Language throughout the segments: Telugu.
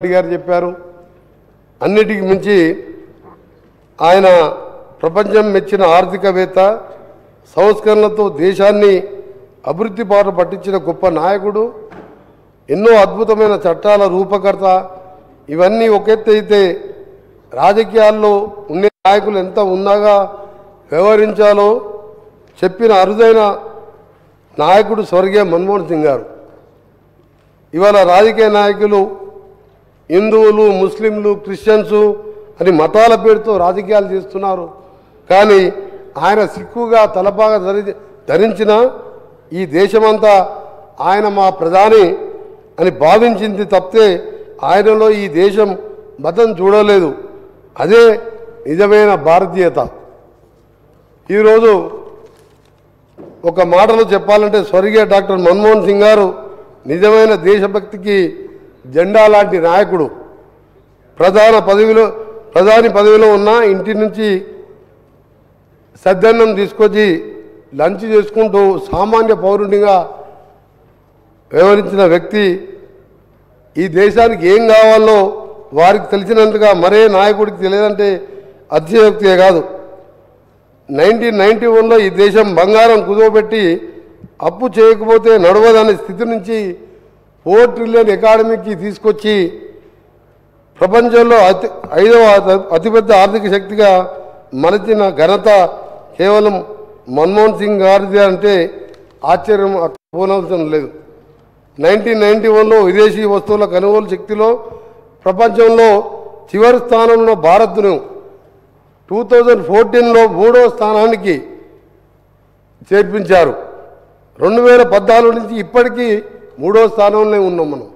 గారు చెప్పారు. అన్నిటికి మించి ఆయన ప్రపంచం మెచ్చిన ఆర్థికవేత్త, సంస్కరణలతో దేశాన్ని అభివృద్ధి బాట పట్టించిన గొప్ప నాయకుడు, ఎన్నో అద్భుతమైన చట్టాల రూపకర్త. ఇవన్నీ ఒక ఎత్తు అయితే రాజకీయాల్లో ఉండే నాయకులు ఎంత ఉన్నాగా వ్యవహరించాలో చెప్పిన అరుదైన నాయకుడు స్వర్గీయ మన్మోహన్ సింగ్ గారు. ఇవాళ రాజకీయ నాయకులు హిందువులు, ముస్లింలు, క్రిస్టియన్స్ అని మతాల పేరుతో రాజకీయాలు చేస్తున్నారు. కానీ ఆయన సిక్కుగా తలపాగా ధరించిన ఈ దేశమంతా ఆయన మా ప్రధాని అని భావించింది తప్పితే ఆయనలో ఈ దేశం మతం చూడలేదు. అదే నిజమైన భారతీయత. ఈరోజు ఒక మాటలో చెప్పాలంటే స్వర్గీయ డాక్టర్ మన్మోహన్ సింగ్ గారు నిజమైన దేశభక్తికి జెండా లాంటి నాయకుడు. ప్రధాని పదవిలో ఉన్న ఇంటి నుంచి సద్దన్నం తీసుకొచ్చి లంచ్ చేసుకుంటూ సామాన్య పౌరునిగా వ్యవహరించిన వ్యక్తి. ఈ దేశానికి ఏం కావాలో వారికి తెలిసినంతగా మరే నాయకుడికి తెలియదంటే అతిశయోక్తే కాదు. 1991లో ఈ దేశం బంగారం కుదవబెట్టి అప్పు చేయకపోతే నడవదనే స్థితి నుంచి 4 ట్రిలియన్ ఎకానమీకి తీసుకొచ్చి ప్రపంచంలో ఐదవ అతిపెద్ద ఆర్థిక శక్తిగా మలచిన ఘనత కేవలం మన్మోహన్ సింగ్ గారిది అంటే ఆశ్చర్యం పోనవసరం లేదు. 1991లో విదేశీ వస్తువుల కొనుగోలు శక్తిలో ప్రపంచంలో చివరి స్థానంలో భారత్ను 2014లో 3వ స్థానానికి చేర్పించారు. 2014 నుంచి ఇప్పటికీ 3వ స్థానంలో ఉన్నాం మనం.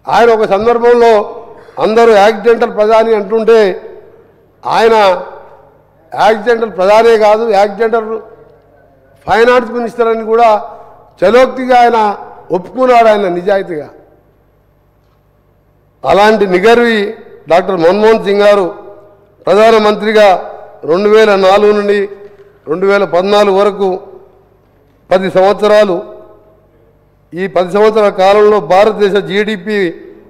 ఆయన ఒక సందర్భంలో అందరూ యాక్సిడెంటల్ ప్రధాని అంటుంటే ఆయన యాక్సిడెంటల్ ప్రధానే కాదు, యాక్సిడెంటల్ ఫైనాన్స్ మినిస్టర్ అని కూడా చలోక్తిగా ఆయన ఒప్పుకున్నాడు, ఆయన నిజాయితీగా. అలాంటి నిగర్వి డాక్టర్ మన్మోహన్ సింగ్ గారు ప్రధానమంత్రిగా 2004 నుండి 2014 వరకు 10 సంవత్సరాలు. ఈ 10 సంవత్సరాల కాలంలో భారతదేశ జీడిపి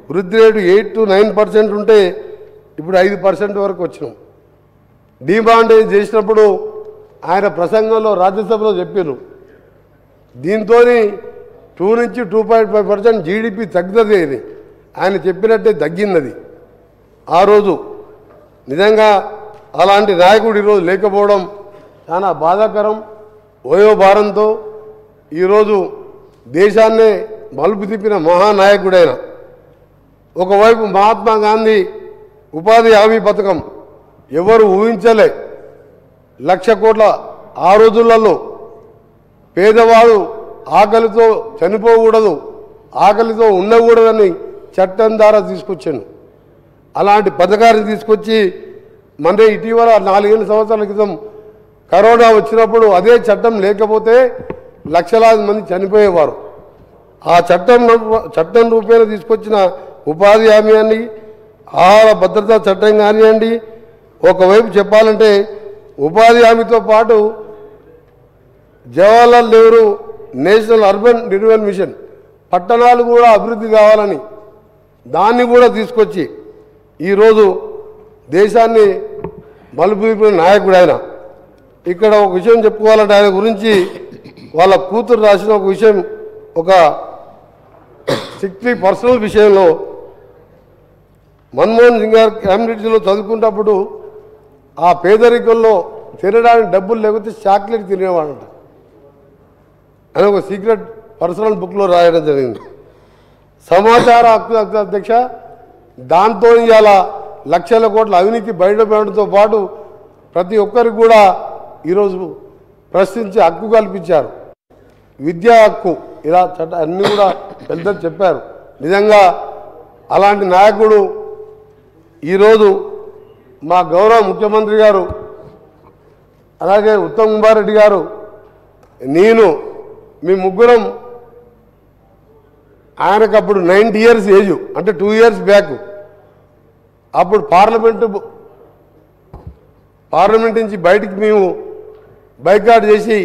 వృద్ధి రేటు 8 to 9% ఉంటే ఇప్పుడు 5% వరకు వచ్చినాం. డిమాండైజ్ చేసినప్పుడు ఆయన ప్రసంగంలో రాజ్యసభలో చెప్పారు, దీంతో 2 నుంచి 2.5% జీడిపి తగ్గుతుంది అని. ఆయన చెప్పినట్టే తగ్గింది ఆ రోజు. నిజంగా అలాంటి నాయకుడు ఈరోజు లేకపోవడం చాలా బాధాకరం. వయోభారంతో ఈరోజు దేశాన్నే మలుపు తిప్పిన మహానాయకుడైన. ఒకవైపు మహాత్మా గాంధీ ఉపాధి హామీ పథకం ఎవరు ఊహించలే. 1,00,000 కోట్ల ఆ రోజులలో పేదవాడు ఆకలితో చనిపోకూడదు, ఆకలితో ఉండకూడదని చట్టం ద్వారా తీసుకొచ్చాను. అలాంటి పథకాన్ని తీసుకొచ్చి మన ఇటీవల 4 సంవత్సరాల క్రితం కరోనా వచ్చినప్పుడు అదే చట్టం లేకపోతే లక్షలాది మంది చనిపోయేవారు. ఆ చట్టం రూపేణ తీసుకొచ్చిన ఉపాధి హామీ అని, ఆహార భద్రతా చట్టం కానివ్వండి. ఒకవైపు చెప్పాలంటే ఉపాధి హామీతో పాటు Jawaharlal Nehru national urban renewal mission, పట్టణాలు కూడా అభివృద్ధి కావాలని దాన్ని కూడా తీసుకొచ్చి ఈరోజు దేశాన్ని మలుపు తిప్పిన నాయకుడు ఆయన. ఇక్కడ ఒక విషయం చెప్పుకోవాలంటే ఆయన గురించి వాళ్ళ కూతురు రాసిన ఒక విషయం, ఒక 60 పర్సనల్ విషయంలో మన్మోహన్ సింగ్ గారు క్యాంబ్రిడ్జ్లో చదువుకున్నప్పుడు ఆ పేదరికంలో తినడానికి డబ్బులు లేకపోతే చాక్లెట్ తినేవాడంట అని ఒక సీక్రెట్ పర్సనల్ బుక్లో రాయడం జరిగింది. సమాచార హక్కు అధ్యక్ష, దాంతో ఇవాళ లక్షల కోట్ల అవినీతి బయటపడడంతో పాటు ప్రతి ఒక్కరికి కూడా ఈరోజు ప్రశ్నించే హక్కు కల్పించారు. విద్యా హక్కు, ఇలా అన్నీ కూడా పెద్దలు చెప్పారు. నిజంగా అలాంటి నాయకుడు ఈరోజు మా గౌరవ ముఖ్యమంత్రి గారు, అలాగే ఉత్తమ్ కుమార్ రెడ్డి గారు, నేను, మీ ముగ్గురం ఆయనకు అప్పుడు 90 years ఏజ్, అంటే 2 years బ్యాక్. అప్పుడు పార్లమెంట్ నుంచి బయటికి మేము బైకాట్ చేసి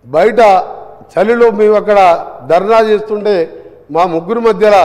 బయట చలిలో మేము అక్కడ ధర్నా చేస్తుంటే మా ముగ్గురు మధ్యలో